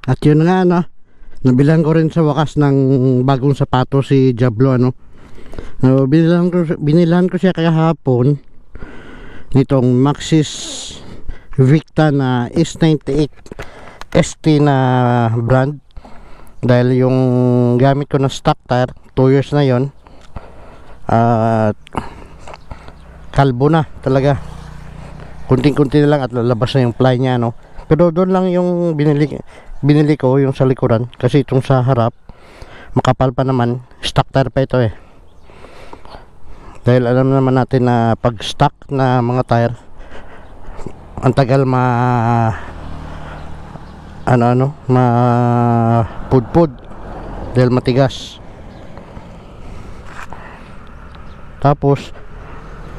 At yun nga ano, nabilan ko rin sa wakas ng bagong sapato si Diablo ano. No, binilan ko siya kahapon nitong Maxxis Victa na S98 ST na brand, dahil yung gamit ko na stock tire 2 years na yon, at kalbo na talaga, kunting-kunti na lang at lalabas na yung ply niya no. Pero doon lang yung binili ko, yung sa likuran, kasi itong sa harap makapal pa naman, stock tire pa ito eh. Dahil alam naman natin na pag stock na mga tire, ang tagal pudpud dahil matigas. Tapos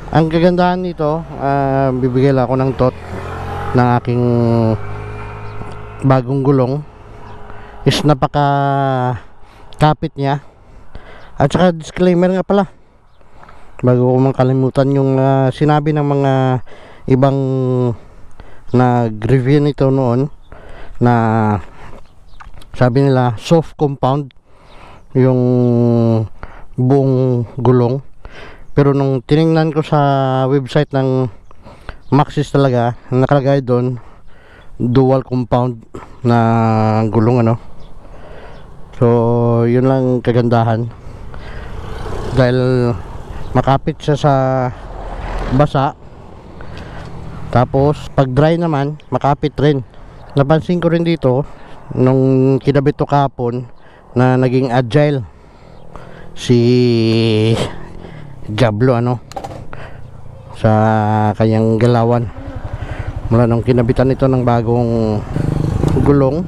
ang kagandahan nito, bibigay lang ako ng tot ng aking bagong gulong, is napaka kapit niya. At saka disclaimer nga pala, bago ko makalimutan, yung sinabi ng mga ibang nag-review nito noon, na sabi nila soft compound yung buong gulong. Pero nung tiningnan ko sa website ng Maxxis talaga, nakalagay doon dual compound na gulong ano. So yun lang kagandahan, dahil makapit siya sa basa, tapos pag dry naman makapit rin. Napansin ko rin dito nung kinabit to kahapon na naging agile si Diablo ano sa kanyang galawan mula nung kinabitan ito ng bagong gulong.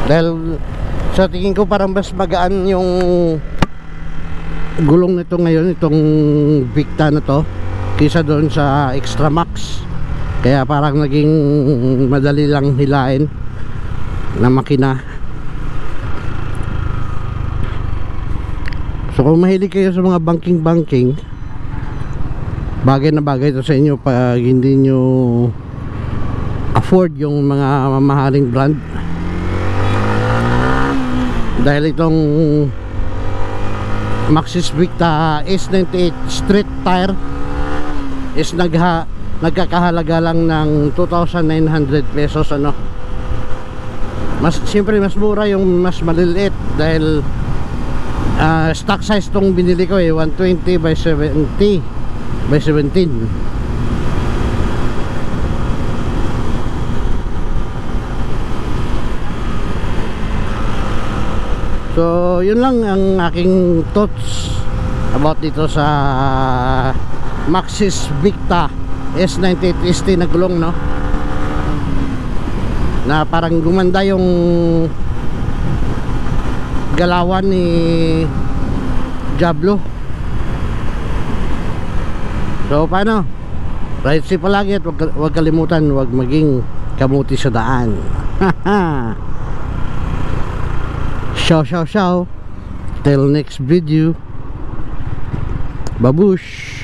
Dahil sa tingin ko parang mas magaan yung gulong nito ngayon, itong Victa na to, kaysa doon sa Extra Max. Kaya parang naging madali lang hilain na makina. So kung mahilig kayo sa mga banking, bagay na bagay ito sa inyo pag hindi nyo afford yung mga mamahaling brand. Dahil itong Maxxis Victa S98 street tire is nagkakahalaga lang ng 2,900 pesos ano. Siyempre mas mura yung mas maliliit, dahil stock size tong binili ko eh, 120 by 70 by 17. So yun lang ang aking thoughts about dito sa Maxxis Victa S98 ST na gulong no, na parang gumanda yung galawan ni Diablo. So paano, ride safe palagi at wag kalimutan, wag maging kamuti sa daan. Ciao. Till next video. Babush.